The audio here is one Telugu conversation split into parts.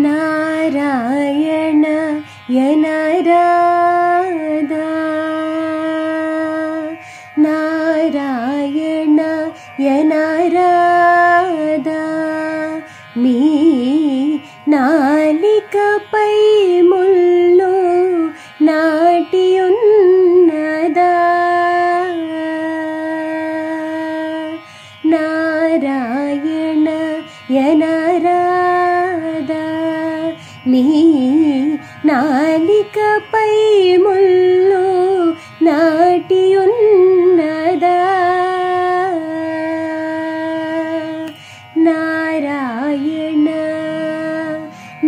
నారాయణ యనరాధా నారాయణ యనరాధా మీ నాలికపై ముళ్ళు నాటియున్నదా నారాయణ యనరాధా మీ నాలికపై ముళ్ళు నాటియున్నదా నారాయణ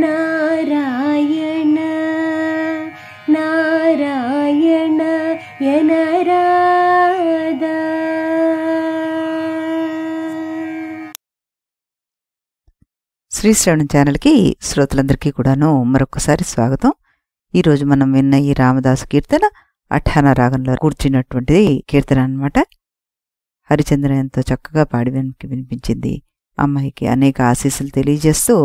నారాయణ నారాయణ యనరాధా. శ్రీశ్రవణం ఛానల్కి శ్రోతలందరికీ కూడాను మరొకసారి స్వాగతం. ఈరోజు మనం విన్న ఈ రామదాసు కీర్తన అఠాన రాగంలో కూర్చున్నటువంటిది కీర్తన అన్నమాట. హరిచంద్ర ఎంతో చక్కగా పాడి వినిపించింది. అమ్మాయికి అనేక ఆశీస్సులు తెలియజేస్తూ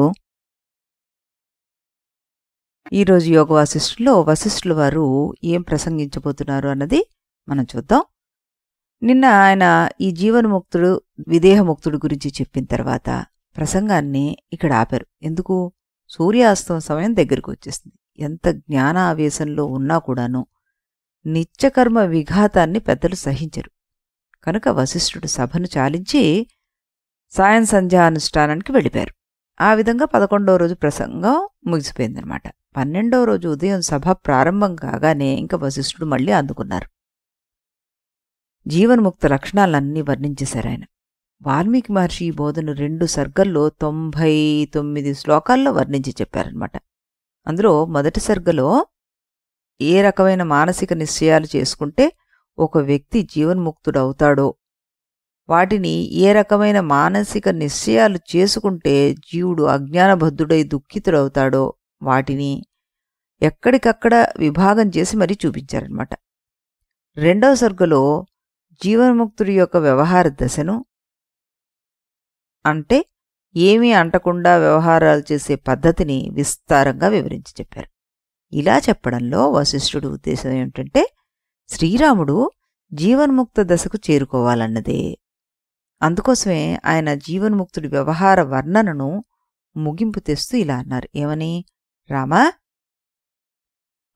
ఈరోజు యోగ వాసిష్ఠుల్లో వశిష్ఠుల వారు ఏం ప్రసంగించబోతున్నారు అన్నది మనం చూద్దాం. నిన్న ఆయన ఈ జీవన్ముక్తుడు విదేహముక్తుడు గురించి చెప్పిన తర్వాత ప్రసంగాన్ని ఇక్కడ ఆపారు. ఎందుకు? సూర్యాస్తమం సమయం దగ్గరకు వచ్చేస్తుంది. ఎంత జ్ఞానావేశంలో ఉన్నా కూడాను నిత్యకర్మ విఘాతాన్ని పెద్దలు సహించరు. కనుక వశిష్ఠుడు సభను చాలించి సాయం సంధ్యానుష్ఠానానికి వెళ్ళిపోయారు. ఆ విధంగా 11వ రోజు ప్రసంగం ముగిసిపోయిందనమాట. 12వ రోజు ఉదయం సభ ప్రారంభం కాగానే ఇంకా వశిష్ఠుడు మళ్ళీ అందుకున్నారు. జీవన్ముక్త లక్షణాలన్నీ వర్ణించేశారు ఆయన. వాల్మీకి మహర్షి ఈ బోధను 2 సర్గల్లో 99 శ్లోకాల్లో వర్ణించి చెప్పారనమాట. అందులో మొదటి సర్గలో ఏ రకమైన మానసిక నిశ్చయాలు చేసుకుంటే ఒక వ్యక్తి జీవన్ముక్తుడవుతాడో, వాటిని ఏ రకమైన మానసిక నిశ్చయాలు చేసుకుంటే జీవుడు అజ్ఞానబద్ధుడై దుఃఖితుడవుతాడో వాటిని ఎక్కడికక్కడ విభాగం చేసి మరీ చూపించారనమాట. 2వ సర్గలో జీవన్ముక్తుడి యొక్క వ్యవహార దశను, అంటే ఏమీ అంటకుండా వ్యవహారాలు చేసే పద్ధతిని విస్తారంగా వివరించి చెప్పారు. ఇలా చెప్పడంలో వశిష్ఠుడి ఉద్దేశం ఏమిటంటే శ్రీరాముడు జీవన్ముక్త దశకు చేరుకోవాలన్నదే. అందుకోసమే ఆయన జీవన్ముక్తుడి వ్యవహార వర్ణనను ముగింపు తెస్తూ ఇలా అన్నారు. ఏమని? రామా,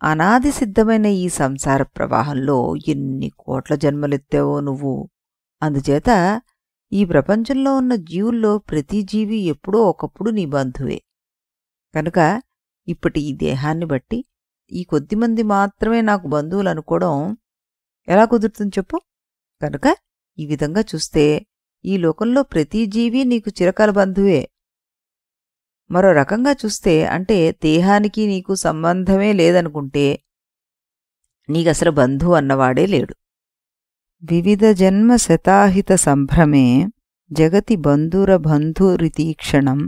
అనాది సిద్ధమైన ఈ సంసార ప్రవాహంలో ఎన్ని కోట్ల జన్మలెత్తావో నువ్వు. అందుచేత ఈ ప్రపంచంలో ఉన్న జీవుల్లో ప్రతి జీవి ఎప్పుడో ఒకప్పుడు నీ బంధువే. కనుక ఇప్పటి ఈ దేహాన్ని బట్టి ఈ కొద్దిమంది మాత్రమే నాకు బంధువులు అనుకోవడం ఎలా కుదురుతుంది చెప్పు? కనుక ఈ విధంగా చూస్తే ఈ లోకంలో ప్రతి జీవి నీకు చిరకాల బంధువే. మరో రకంగా చూస్తే, అంటే దేహానికి నీకు సంబంధమే లేదనుకుంటే నీకసలు బంధువు అన్నవాడే లేడు. వివిధ జన్మ శతాహిత సంభ్రమే జగతి బంధురబంధురితీక్షణం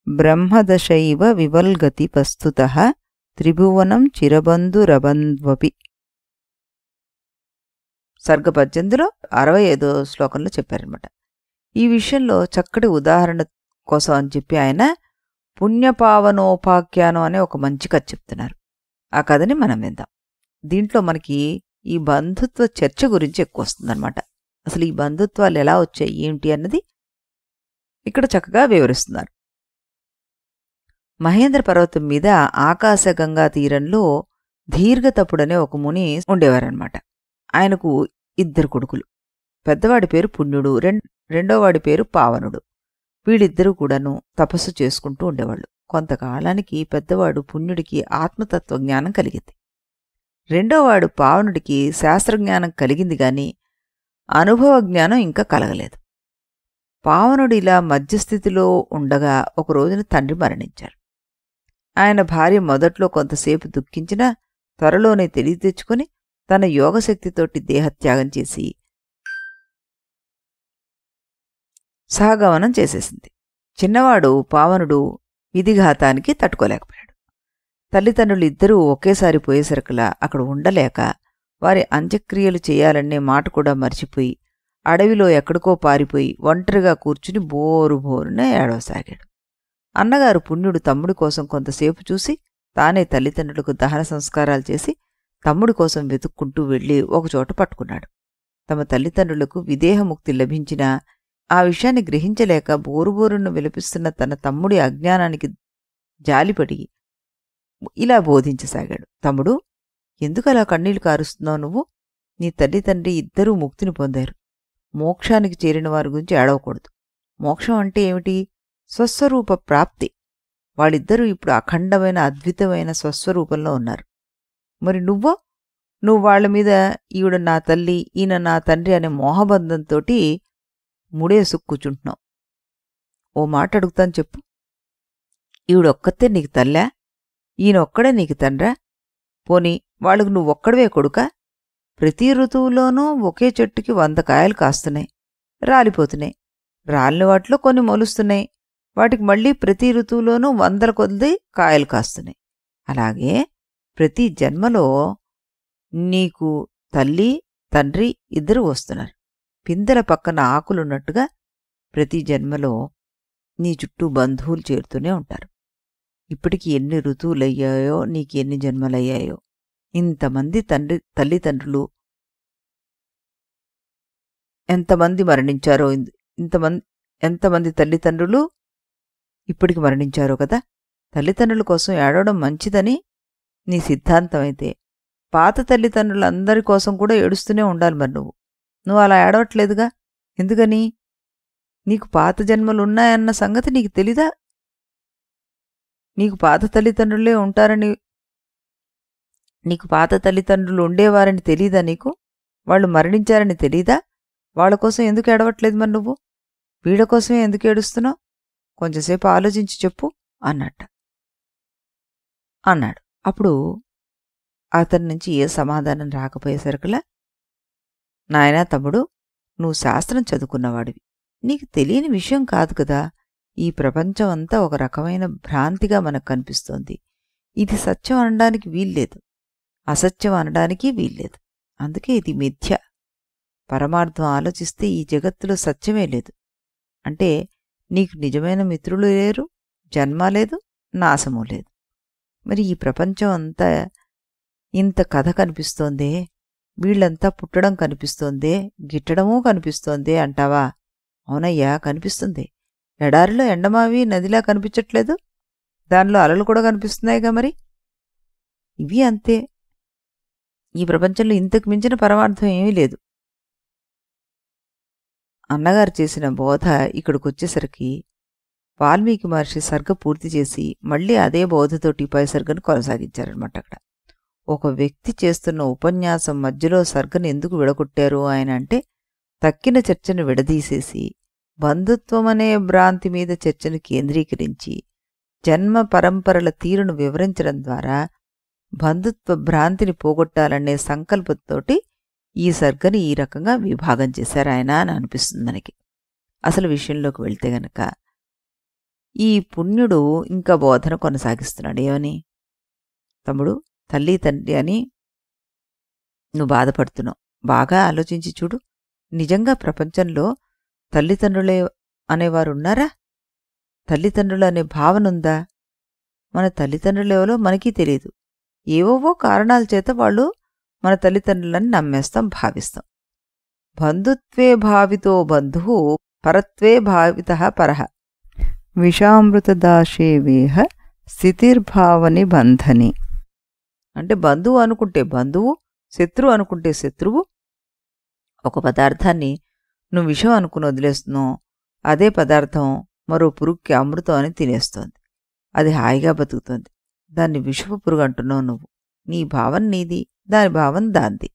బ్రహ్మదశైవ వివల్గతి పస్తుతః త్రిభువనం చిరబంధురబంధ్వపి. సర్గ 18లో 65వ శ్లోకంలో చెప్పారనమాట. ఈ విషయంలో చక్కటి ఉదాహరణ కోసం అని చెప్పి ఆయన పుణ్యపావనోపాఖ్యానం అనే ఒక మంచి కథ చెప్తున్నారు. ఆ కథని మనం విందాం. దీంట్లో మనకి ఈ బంధుత్వ చర్చ గురించి ఎక్కువ వస్తుందన్నమాట. అసలు ఈ బంధుత్వాలు ఎలా వచ్చాయి ఏమిటి అన్నది ఇక్కడ చక్కగా వివరిస్తున్నారు. మహేంద్ర పర్వతం మీద ఆకాశగంగా తీరంలో దీర్ఘతపుడనే ఒక ముని ఉండేవారనమాట. ఆయనకు 2 కొడుకులు. పెద్దవాడి పేరు పుణ్యుడు, రెండోవాడి పేరు పావనుడు. వీళ్ళిద్దరూ కూడాను తపస్సు చేసుకుంటూ ఉండేవాళ్ళు. కొంతకాలానికి పెద్దవాడు పుణ్యుడికి ఆత్మతత్వ జ్ఞానం కలిగింది. రెండోవాడు పావనుడికి శాస్త్రజ్ఞానం కలిగింది గాని అనుభవ జ్ఞానం ఇంకా కలగలేదు. పావనుడు ఇలా మధ్యస్థితిలో ఉండగా ఒక రోజున తండ్రి మరణించారు. ఆయన భార్య మొదట్లో కొంతసేపు దుఃఖించినా త్వరలోనే తెలివి తెచ్చుకుని తన యోగశక్తితోటి దేహత్యాగం చేసి సహగమనం చేసేసింది. చిన్నవాడు పావనుడు విధిఘాతానికి తట్టుకోలేకపోయాడు. తల్లిదండ్రులు ఇద్దరూ ఒకేసారి పోయేసరికలా అక్కడ ఉండలేక వారి అంత్యక్రియలు చేయాలనే మాట కూడా మర్చిపోయి అడవిలో ఎక్కడికో పారిపోయి ఒంటరిగా కూర్చుని బోరున ఏడవసాగాడు. అన్నగారు పుణ్యుడు తమ్ముడి కోసం కొంతసేపు చూసి తానే తల్లిదండ్రులకు దహన సంస్కారాలు చేసి తమ్ముడి కోసం వెతుక్కుంటూ వెళ్ళి ఒకచోట పట్టుకున్నాడు. తమ తల్లిదండ్రులకు విదేహముక్తి లభించినా ఆ విషయాన్ని గ్రహించలేక బోరుబోరును విలపిస్తున్న తన తమ్ముడి అజ్ఞానానికి జాలిపడి ఇలా బోధించసాగాడు. తమ్ముడు, ఎందుకలా కన్నీళ్లు కారుస్తున్నావు నువ్వు? నీ తల్లిదండ్రి ఇద్దరూ ముక్తిని పొందారు. మోక్షానికి చేరిన వారి గురించి ఏడవకూడదు. మోక్షం అంటే ఏమిటి? స్వస్వరూప ప్రాప్తి. వాళ్ళిద్దరూ ఇప్పుడు అఖండమైన అద్భుతమైన స్వస్వరూపంలో ఉన్నారు. మరి నువ్వు వాళ్ల మీద ఈవిడ నా తల్లి, ఈయన నా తండ్రి అనే మోహబంధంతోటి ముడేసు కూచుంటున్నావు. ఓ మాట అడుగుతాను చెప్పు. ఈవిడొక్కతే నీకు తల్లా? ఈయనొక్కడే నీకు తండ్రా? పోనీ వాళ్ళకు నువ్వొక్కడవే కొడుకా? ప్రతి ఋతువులోనూ ఒకే చెట్టుకి 100 కాయలు కాస్తున్నాయి, రాలిపోతున్నాయి. రాలిన వాటిలో కొన్ని మొలుస్తున్నాయి, వాటికి మళ్ళీ ప్రతి ఋతువులోనూ 100 కొద్ది కాయలు కాస్తున్నాయి. అలాగే ప్రతి జన్మలో నీకు తల్లి తండ్రి ఇద్దరూ వస్తున్నారు. పిందెల పక్కన ఆకులున్నట్టుగా ప్రతి జన్మలో నీ చుట్టూ బంధువులు చేరుతూనే ఉంటారు. ఇప్పటికి ఎన్ని ఋతువులయ్యాయో, నీకు ఎన్ని జన్మలయ్యాయో, ఇంతమంది తల్లిదండ్రులు ఎంతమంది మరణించారో, ఎంతమంది తల్లిదండ్రులు ఇప్పటికి మరణించారో కదా. తల్లిదండ్రుల కోసం ఏడవడం మంచిదని నీ సిద్ధాంతం అయితే, పాత తల్లిదండ్రులందరి కోసం కూడా ఏడుస్తూనే ఉండాలి. మరి నువ్వు అలా ఏడవట్లేదుగా. ఎందుకని? నీకు పాత జన్మలున్నాయన్న సంగతి నీకు తెలీదా? నీకు పాత తల్లిదండ్రులే ఉంటారని, నీకు పాత తల్లిదండ్రులు ఉండేవారని తెలీదా? నీకు వాళ్ళు మరణించారని తెలీదా? వాళ్ళ కోసం ఎందుకు ఏడవట్లేదు? మరి నువ్వు వీళ్ళ కోసమే ఎందుకు ఏడుస్తున్నావు? కొంచెంసేపు ఆలోచించి చెప్పు అన్నాడు. అప్పుడు అతని నుంచి ఏ సమాధానం రాకపోయేసరికలా, నాయనా తమ్ముడు, నువ్వు శాస్త్రం చదువుకున్నవాడివి, నీకు తెలియని విషయం కాదు కదా. ఈ ప్రపంచం అంతా ఒక రకమైన భ్రాంతిగా మనకు కనిపిస్తోంది. ఇది సత్యం అనడానికి వీల్లేదు, అసత్యం అనడానికి వీల్లేదు. అందుకే ఇది మిథ్య. పరమార్థం ఆలోచిస్తే ఈ జగత్తులో సత్యమే లేదు. అంటే నీకు నిజమైన మిత్రులు లేరు, జన్మ లేదు, నాశమూ లేదు. మరి ఈ ప్రపంచం అంతా ఇంత కథ కనిపిస్తోందే, వీళ్ళంతా పుట్టడం కనిపిస్తోందే, గిట్టడమూ కనిపిస్తోందే అంటావా? అవునయ్యా, కనిపిస్తుంది. ఎడారిలో ఎండమావి నదిలా కనిపించట్లేదు, దానిలో అలలు కూడా కనిపిస్తున్నాయిగా. మరి ఇవి అంతే. ఈ ప్రపంచంలో ఇంతకు మించిన పరమార్థం ఏమీ లేదు. అన్నగారు చేసిన బోధ ఇక్కడికొచ్చేసరికి వాల్మీకి మహర్షి సర్గ పూర్తి చేసి మళ్ళీ అదే బోధతోటి పై సర్గను కొనసాగించారనమాట. అక్కడ ఒక వ్యక్తి చేస్తున్న ఉపన్యాసం మధ్యలో సర్గను ఎందుకు విడగొట్టారు ఆయన అంటే, తక్కిన చర్చను విడదీసేసి బంధుత్వమనే భ్రాంతి మీద చర్చను కేంద్రీకరించి జన్మ పరంపరల తీరును వివరించడం ద్వారా బంధుత్వ భ్రాంతిని పోగొట్టాలనే సంకల్పంతోటి ఈ సర్గని ఈ రకంగా విభాగం చేశారు ఆయన అని అనిపిస్తుంది మనకి. అసలు విషయంలోకి వెళ్తే గనక ఈ పుణ్యుడు ఇంకా బోధన కొనసాగిస్తున్నాడు. ఏమని? తమ్ముడు, తల్లి తండ్రి అని నువ్వు బాధపడుతున్నావు. బాగా ఆలోచించి చూడు. నిజంగా ప్రపంచంలో తల్లిదండ్రులే అనేవారు ఉన్నారా? తల్లిదండ్రులు అనే భావన ఉందా? మన తల్లిదండ్రులేవలో మనకీ తెలియదు. ఏవోవో కారణాల చేత వాళ్ళు మన తల్లిదండ్రులని నమ్మేస్తాం, భావిస్తాం. బంధుత్వే భావితో బంధువు పరత్వే భావితః పరః విషామృతదాశే వేహ స్థితిర్భావని బంధని. అంటే బంధువు అనుకుంటే బంధువు, శత్రువు అనుకుంటే శత్రువు. ఒక పదార్థాన్ని నువ్వు విషం అనుకుని వదిలేస్తున్నావు, అదే పదార్థం మరో పురుగుకి అమృతం అని తినేస్తోంది. అది హాయిగా బతుకుతోంది. దాన్ని విషపు పురుగు అంటున్నావు నువ్వు. నీ భావన నీది, దాని భావన దాంది.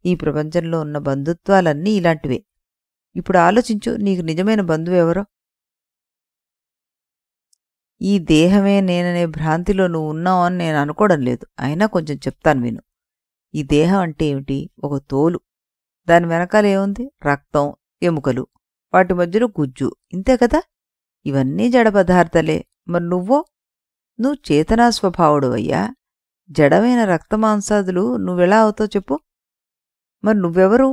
ఈ ప్రపంచంలో ఉన్న బంధుత్వాలన్నీ ఇలాంటివే. ఇప్పుడు ఆలోచించు, నీకు నిజమైన బంధువు ఎవరో? ఈ దేహమే నేననే భ్రాంతిలో నువ్వు ఉన్నావు అని నేను అనుకోవడం లేదు. అయినా కొంచెం చెప్తాను విను. ఈ దేహం అంటే ఏమిటి? ఒక తోలు. దాని వెనకాల ఏముంది? రక్తం, ఎముకలు, వాటి మధ్యలో గుజ్జు. ఇంతే కదా. ఇవన్నీ జడ పదార్థాలే. మరి నువ్వు చేతనా స్వభావుడు అయ్యా. జడమైన రక్తమాంసాదులు నువ్వెలా అవుతావు చెప్పు? మరి నువ్వెవరు?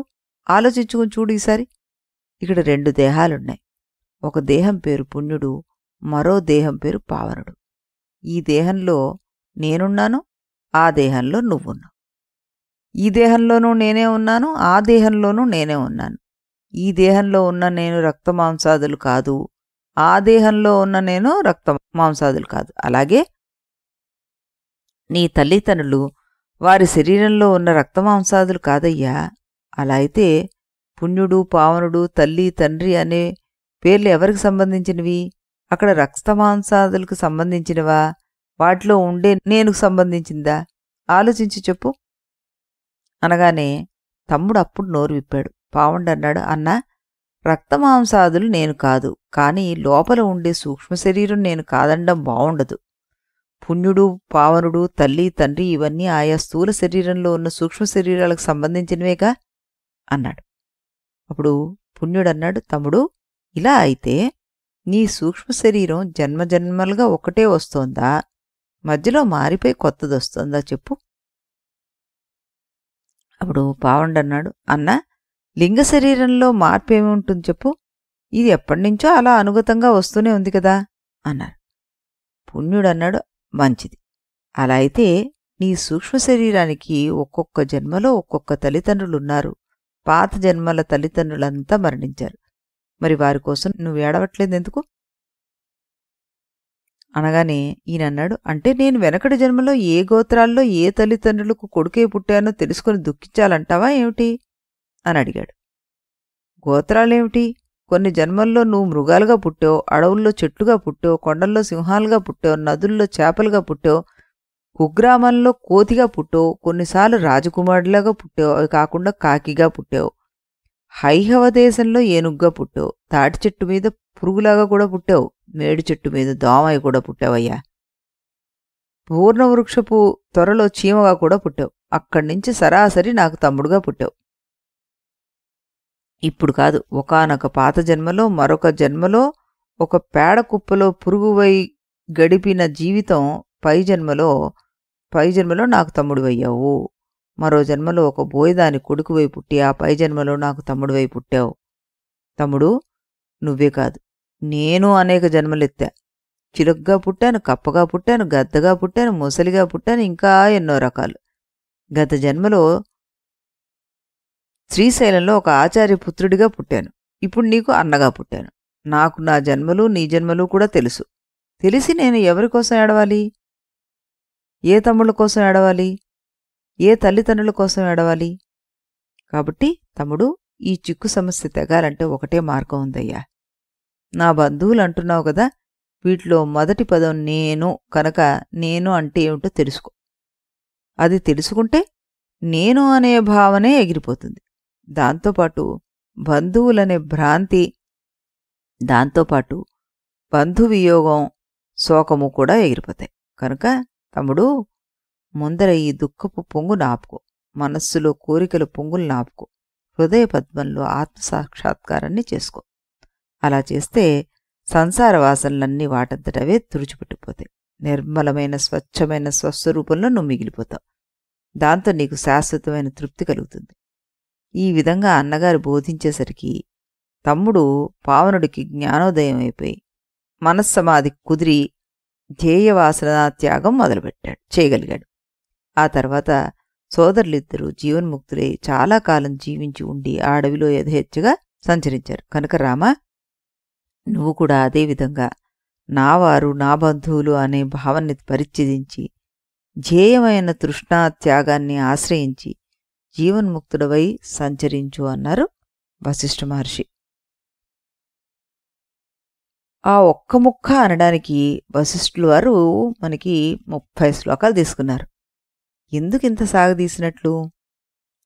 ఆలోచించుకుని చూడు ఈసారి. ఇక్కడ 2 దేహాలున్నాయి. ఒక దేహం పేరు పుణ్యుడు, మరో దేహం పేరు పావనుడు. ఈ దేహంలో నేనున్నాను, ఆ దేహంలో నువ్వున్నావు. ఈ దేహంలోనూ నేనే ఉన్నాను, ఆ దేహంలోనూ నేనే ఉన్నాను. ఈ దేహంలో ఉన్న నేను రక్తమాంసాదులు కాదు, ఆ దేహంలో ఉన్న నేను రక్తమాంసాదులు కాదు. అలాగే నీ తల్లిదండ్రులు వారి శరీరంలో ఉన్న రక్తమాంసాదులు కాదయ్యా. అలా అయితే పుణ్యుడు, పావనుడు, తల్లి, తండ్రి అనే పేర్లు ఎవరికి సంబంధించినవి? అక్కడ రక్తమాంసాదులకు సంబంధించినవా, వాటిలో ఉండే నేనుకు సంబంధించిందా? ఆలోచించి చెప్పు అనగానే తమ్ముడు అప్పుడు నోరు విప్పాడు. పావుండు అన్నాడు, అన్నా, రక్తమాంసాదులు నేను కాదు, కానీ లోపల ఉండే సూక్ష్మ శరీరం నేను కాదనడం బావుండదు. పుణ్యుడు, పావనుడు, తల్లి, తండ్రి ఇవన్నీ ఆయా స్థూల శరీరంలో ఉన్న సూక్ష్మ శరీరాలకు సంబంధించినవేగా అన్నాడు. అప్పుడు పుణ్యుడన్నాడు, తమ్ముడు, ఇలా అయితే నీ సూక్ష్మ శరీరం జన్మజన్మలుగా ఒకటే వస్తోందా, మధ్యలో మారిపోయి కొత్తదొస్తోందా చెప్పు. అప్పుడు పావుండన్నాడు, అన్నా, లింగ శరీరంలో మార్పు ఏమి ఉంటుంది చెప్పు, ఇది ఎప్పటినుంచో అలా అనుగతంగా వస్తూనే ఉంది కదా అన్నారు. పుణ్యుడన్నాడు, మంచిది. అలా అయితే నీ సూక్ష్మ శరీరానికి ఒక్కొక్క జన్మలో ఒక్కొక్క తల్లిదండ్రులున్నారు. పాత జన్మల తల్లిదండ్రులంతా మరణించారు. మరి వారి కోసం నువ్వు ఏడవట్లేదు ఎందుకు అనగానే ఈయనన్నాడు, అంటే నేను వెనకటి జన్మలో ఏ గోత్రాల్లో ఏ తల్లిదండ్రులకు కొడుకే పుట్టానో తెలుసుకుని దుఃఖించాలంటావా ఏమిటి అని అడిగాడు. గోత్రాలేమిటి? కొన్ని జన్మల్లో నువ్వు మృగాలుగా పుట్టావు, అడవుల్లో చెట్లుగా పుట్టావు, కొండల్లో సింహాలుగా పుట్టావు, నదుల్లో చేపలుగా పుట్టావు, కుగ్రామంలో కోతిగా పుట్టావు, కొన్నిసార్లు రాజకుమారుడిలాగా పుట్టావు, అవి కాకుండా కాకిగా పుట్టావు, హైహవ దేశంలో ఏనుగ్గా పుట్టావు, తాటి చెట్టు మీద పురుగులాగా కూడా పుట్టావు, మేడి చెట్టు మీద దోమయ్య కూడా పుట్టావయ్యా, పూర్ణవృక్షపు త్వరలో చీమగా కూడా పుట్టావు, అక్కడ్నుంచి సరాసరి నాకు తమ్ముడుగా పుట్టావు. ఇప్పుడు కాదు, ఒకానొక పాత జన్మలో, మరొక జన్మలో ఒక పేడ కుప్పలో పురుగువై గడిపిన జీవితం పై జన్మలో నాకు తమ్ముడివయ్యావు. మరో జన్మలో ఒక బోయదాని కొడుకువై పుట్టి ఆ పై జన్మలో నాకు తమ్ముడివై పుట్టావు. తమ్ముడు, నువ్వే కాదు, నేను అనేక జన్మలెత్తా. చిలుకగా పుట్టాను, కప్పగా పుట్టాను, గద్దగా పుట్టాను, ముసలిగా పుట్టాను, ఇంకా ఎన్నో రకాలు. గత జన్మలో శ్రీశైలంలో ఒక ఆచార్యపుత్రుడిగా పుట్టాను. ఇప్పుడు నీకు అన్నగా పుట్టాను. నాకు నా జన్మలు నీ జన్మలు కూడా తెలుసు. తెలిసి నేను ఎవరికోసం ఏడవాలి? ఏ తమ్ముళ్ళ కోసం ఏడవాలి? ఏ తల్లిదండ్రుల కోసం ఏడవాలి? కాబట్టి తమ్ముడు, ఈ చిక్కు సమస్య తెగాలంటే ఒకటే మార్గం ఉందయ్యా. నా బంధువులు అంటున్నావు కదా, వీటిలో మొదటి పదం నేను కనుక నేను అంటే ఏమిటో తెలుసుకో. అది తెలుసుకుంటే నేను అనే భావనే ఎగిరిపోతుంది. దాంతోపాటు బంధువులనే భ్రాంతి, దాంతోపాటు బంధువియోగం, శోకము కూడా ఎగిరిపోతాయి. కనుక తమ్ముడు, ముందర ఈ దుఃఖపు పొంగును ఆపుకో, మనస్సులో కోరికల పొంగులు ఆపుకో, హృదయ పద్మంలో ఆత్మసాక్షాత్కారాన్ని చేసుకో. అలా చేస్తే సంసార వాసనలన్నీ వాటంతటవే తుడిచిపెట్టిపోతాయి. నిర్మలమైన స్వచ్ఛమైన స్వస్వరూపంలో నువ్వు మిగిలిపోతావు. దాంతో నీకు శాశ్వతమైన తృప్తి కలుగుతుంది. ఈ విధంగా అన్నగారు బోధించేసరికి తమ్ముడు పావనుడికి జ్ఞానోదయం అయిపోయి మనస్సమాధి కుదిరి ధ్యేయవాసన త్యాగం చేయగలిగాడు. ఆ తర్వాత సోదరులిద్దరూ జీవన్ముక్తులై చాలా కాలం జీవించి ఉండి ఆ అడవిలో యథేచ్ఛగా సంచరించారు. కనుక రామా, నువ్వు కూడా అదేవిధంగా నావారు నా బంధువులు అనే భావాన్ని పరిత్యజించి ధ్యేయమైన తృష్ణా త్యాగాన్ని ఆశ్రయించి జీవన్ముక్తుడవై సంచరించు అన్నారు వశిష్ఠ మహర్షి. ఆ ఒక్క ముక్క అనడానికి వశిష్ఠుల వారు మనకి 30 శ్లోకాలు తీసుకున్నారు. ఎందుకింత సాగదీసినట్లు?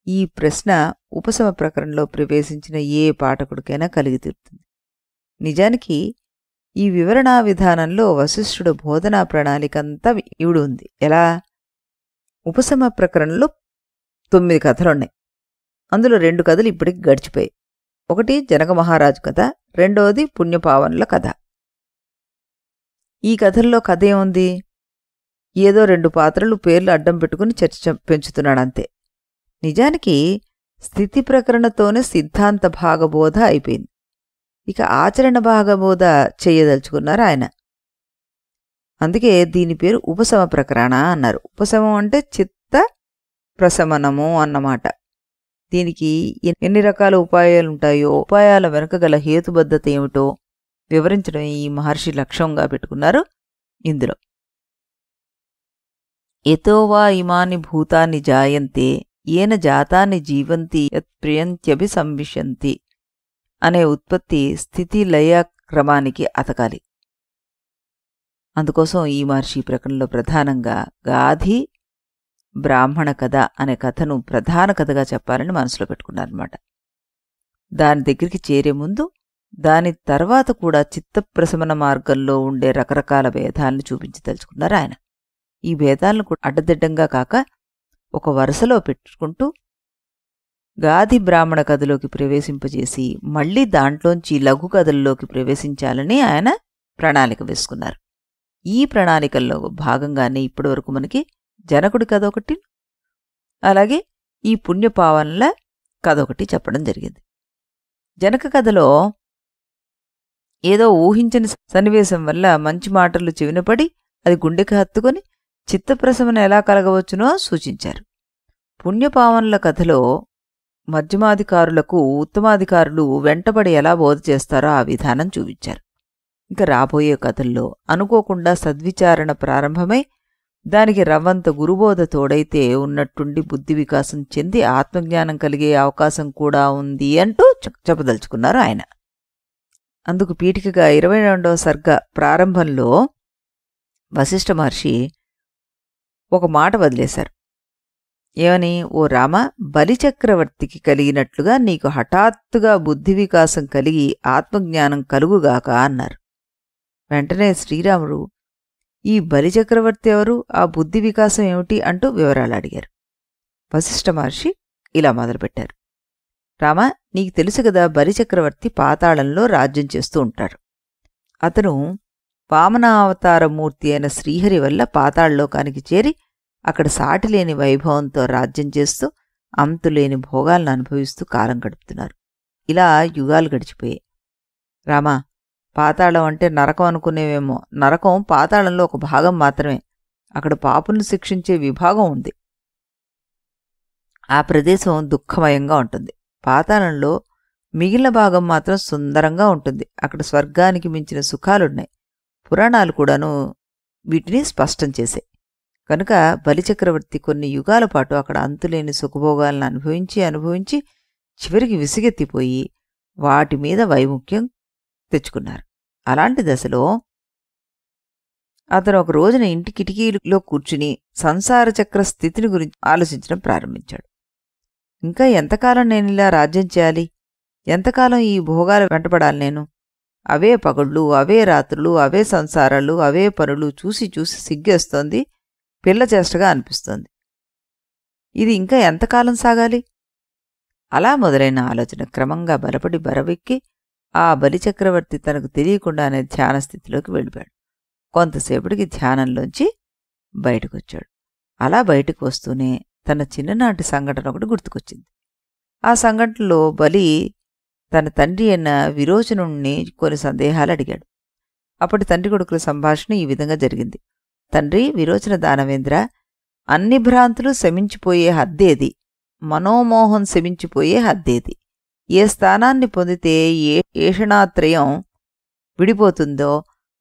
ఈ ప్రశ్న ఉపశమ ప్రకరణలో ప్రవేశించిన ఏ పాఠకుడికైనా కలిగి తీరుతుంది. నిజానికి ఈ వివరణా విధానంలో వశిష్ఠుడు బోధనా ప్రణాళికంతా ఇవిడు ఉంది. ఎలా? ఉపశమ ప్రకరణలో 9 కథలున్నాయి. అందులో 2 కథలు ఇప్పటికి గడిచిపోయాయి. ఒకటి జనక మహారాజు కథ, రెండవది పుణ్యపావనుల కథ. ఈ కథల్లో కథ ఏముంది? ఏదో 2 పాత్రలు పేర్లు అడ్డం పెట్టుకుని చర్చ పెంచుతున్నాడంతే. నిజానికి స్థితి ప్రకరణతోనే సిద్ధాంత భాగబోధ అయిపోయింది. ఇక ఆచరణ భాగబోధ చెయ్యదలుచుకున్నారు ఆయన. అందుకే దీని పేరు ఉపశమ ప్రకరణ అన్నారు. ఉపశమం అంటే చిత్త ప్రశమనము అన్నమాట. దీనికి ఎన్ని రకాల ఉపాయాలుంటాయో, ఉపాయాల వెనుక గల హేతుబద్ధత ఏమిటో వివరించడం ఈ మహర్షి లక్ష్యంగా పెట్టుకున్నారు ఇందులో. యతో వా ఇమాని భూతాని జాయంతే ఏన జాతాని జీవంతి యత్ ప్రియంత్యభిసంవిశంతి అనే ఉత్పత్తి స్థితి లయ క్రమానికి అతకాలి. అందుకోసం ఈ మహర్షి ప్రకరణలో ప్రధానంగా గాధి బ్రాహ్మణ కథ అనే కథను ప్రధాన కథగా చెప్పాలని మనసులో పెట్టుకున్నారన్నమాట. దాని దగ్గరికి చేరే ముందు దాని తర్వాత కూడా చిత్తప్రశమన మార్గంలో ఉండే రకరకాల భేదాలను చూపించదలుచుకున్నారు ఆయన. ఈ భేదాలను కూడా అడ్డదిడ్డంగా కాక ఒక వరుసలో పెట్టుకుంటూ గాధి బ్రాహ్మణ కథలోకి ప్రవేశింపజేసి మళ్లీ దాంట్లోంచి లఘు కథల్లోకి ప్రవేశించాలని ఆయన ప్రణాళిక వేసుకున్నారు. ఈ ప్రణాళికల్లో భాగంగానే ఇప్పటివరకు మనకి జనకుడి కథ ఒకటి, అలాగే ఈ పుణ్యపావనల కథ ఒకటి చెప్పడం జరిగింది. జనక కథలో ఏదో ఊహించని సన్నివేశం వల్ల మంచి మాటలు చెవినపడి అది గుండెకి హత్తుకొని చిత్తప్రశమన ఎలా కలగవచ్చునో సూచించారు. పుణ్యపావనుల కథలో మధ్యమాధికారులకు ఉత్తమాధికారులు వెంటబడి ఎలా బోధ చేస్తారో ఆ విధానం చూపించారు. ఇంకా రాబోయే కథల్లో అనుకోకుండా సద్విచారణ ప్రారంభమై దానికి రవ్వంత గురుబోధ తోడైతే ఉన్నట్టుండి బుద్ధి వికాసం చెంది ఆత్మజ్ఞానం కలిగే అవకాశం కూడా ఉంది అంటూ చెప్పదలుచుకున్నారు ఆయన. అందుకు పీఠికగా 22వ సర్గ ప్రారంభంలో వశిష్ఠ మహర్షి ఒక మాట వదిలేశారు. ఏమని? ఓ రామ, బలిచక్రవర్తికి కలిగినట్లుగా నీకు హఠాత్తుగా బుద్ధి వికాసం కలిగి ఆత్మజ్ఞానం కలుగుగాక అన్నారు. వెంటనే శ్రీరాముడు ఈ బలిచక్రవర్తి ఎవరు, ఆ బుద్ధి వికాసం ఏమిటి అంటూ వివరాలు అడిగారు. వశిష్ఠ మహర్షి ఇలా మొదలుపెట్టారు. రామ, నీకు తెలుసు కదా, బలిచక్రవర్తి పాతాళంలో రాజ్యం చేస్తూ ఉంటాడు. అతను వామనావతారమూర్తి అయిన శ్రీహరి వల్ల పాతాళలోకానికి చేరి అక్కడ సాటిలేని వైభవంతో రాజ్యం చేస్తూ అంతులేని భోగాలను అనుభవిస్తూ కాలం గడుపుతున్నారు. ఇలా యుగాలు గడిచిపోయాయి. రామా, పాతాళం అంటే నరకం అనుకునేవేమో. నరకం పాతాళంలో ఒక భాగం మాత్రమే. అక్కడ పాపులను శిక్షించే విభాగం ఉంది. ఆ ప్రదేశం దుఃఖమయంగా ఉంటుంది. పాతాళంలో మిగిలిన భాగం మాత్రం సుందరంగా ఉంటుంది. అక్కడ స్వర్గానికి మించిన సుఖాలున్నాయి. పురాణాలు కూడాను వీటిని స్పష్టం చేశాయి. కనుక బలిచక్రవర్తి కొన్ని యుగాల పాటు అక్కడ అంతులేని సుఖభోగాలను అనుభవించి చివరికి విసిగెత్తిపోయి వాటి మీద వైముఖ్యం తెచ్చుకున్నారు. అలాంటి దశలో అతను ఒక రోజున ఇంటి కిటికీలో కూర్చుని సంసార చక్ర స్థితిని గురించి ఆలోచించడం ప్రారంభించాడు. ఇంకా ఎంతకాలం నేనిలా రాజ్యం చేయాలి? ఎంతకాలం ఈ భోగాలు వెంటపడాలి నేను? అవే పగళ్ళు, అవే రాత్రులు, అవే సంసారాలు, అవే పనులు చూసి చూసి సిగ్గేస్తోంది, పిల్ల చేష్టగా అనిపిస్తోంది. ఇది ఇంకా ఎంతకాలం సాగాలి? అలా మొదలైన ఆలోచన క్రమంగా బలపడి బరవెక్కి ఆ బలిచక్రవర్తి తనకు తెలియకుండానే ధ్యానస్థితిలోకి వెళ్ళిపోయాడు. కొంతసేపటికి ధ్యానంలోంచి బయటకొచ్చాడు. అలా బయటకు వస్తూనే తన చిన్ననాటి సంఘటన ఒకటి గుర్తుకొచ్చింది. ఆ సంఘటనలో బలి తన తండ్రి అయిన విరోచనుణ్ణి కొన్ని సందేహాలు అడిగాడు. అప్పటి తండ్రి కొడుకుల సంభాషణ ఈ విధంగా జరిగింది. తండ్రి, విరోచన దానవేంద్ర, అన్ని భ్రాంతులు శమించిపోయే హద్దేది? మనోమోహం శమించిపోయే హద్దేది? ఏ స్థానాన్ని పొందితే ఏ ఏషణాత్రయం విడిపోతుందో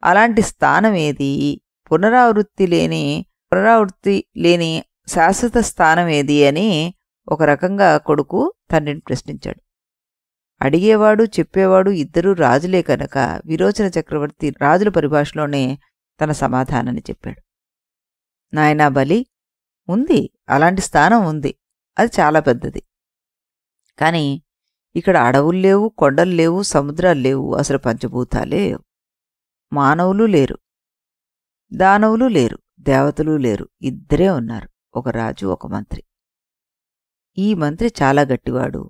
అలాంటి స్థానం ఏది? పునరావృత్తి లేని శాశ్వత స్థానం ఏది అని ఒక రకంగా కొడుకు తండ్రిని ప్రశ్నించాడు. అడిగేవాడు చెప్పేవాడు ఇద్దరూ రాజులే కనుక విరోచన చక్రవర్తి రాజుల పరిభాషలోనే తన సమాధానాన్ని చెప్పాడు. నాయనా బలి, ఉంది, అలాంటి స్థానం ఉంది. అది చాలా పెద్దది. కానీ ఇక్కడ అడవులు లేవు, కొండలు లేవు, సముద్రాలు లేవు, అసలు పంచభూతాలే లేవు. మానవులు లేరు, దానవులు లేరు, దేవతలు లేరు, ఇద్దరే ఉన్నారు, ఒక రాజు, ఒక మంత్రి. ఈ మంత్రి చాలా గట్టివాడు.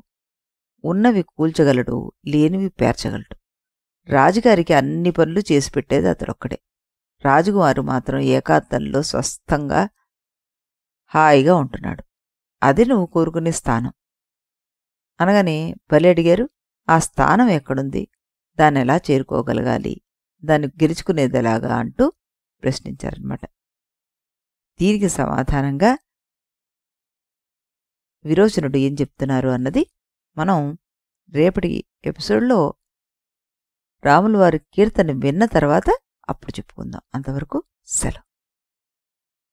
ఉన్నవి కూల్చగలడు, లేనివి పేర్చగలడు. రాజుగారికి అన్ని పనులు చేసి పెట్టేది అతడొక్కడే. రాజుగారు మాత్రం ఏకాంతంలో స్వస్థంగా హాయిగా ఉంటున్నాడు. అది నువ్వు కోరుకునే స్థానం అనగానే బలి అడిగారు, ఆ స్థానం ఎక్కడుంది? దాన్ని ఎలా చేరుకోగలగాలి? దాన్ని గెలుచుకునేదెలాగా అంటూ ప్రశ్నించారనమాట. దీనికి సమాధానంగా విరోచనుడు ఏం చెప్తున్నారు అన్నది మనం రేపటి ఎపిసోడ్లో రాముల వారి కీర్తన విన్న తర్వాత అప్పుడు చెప్పుకుందాం. అంతవరకు సెలవు.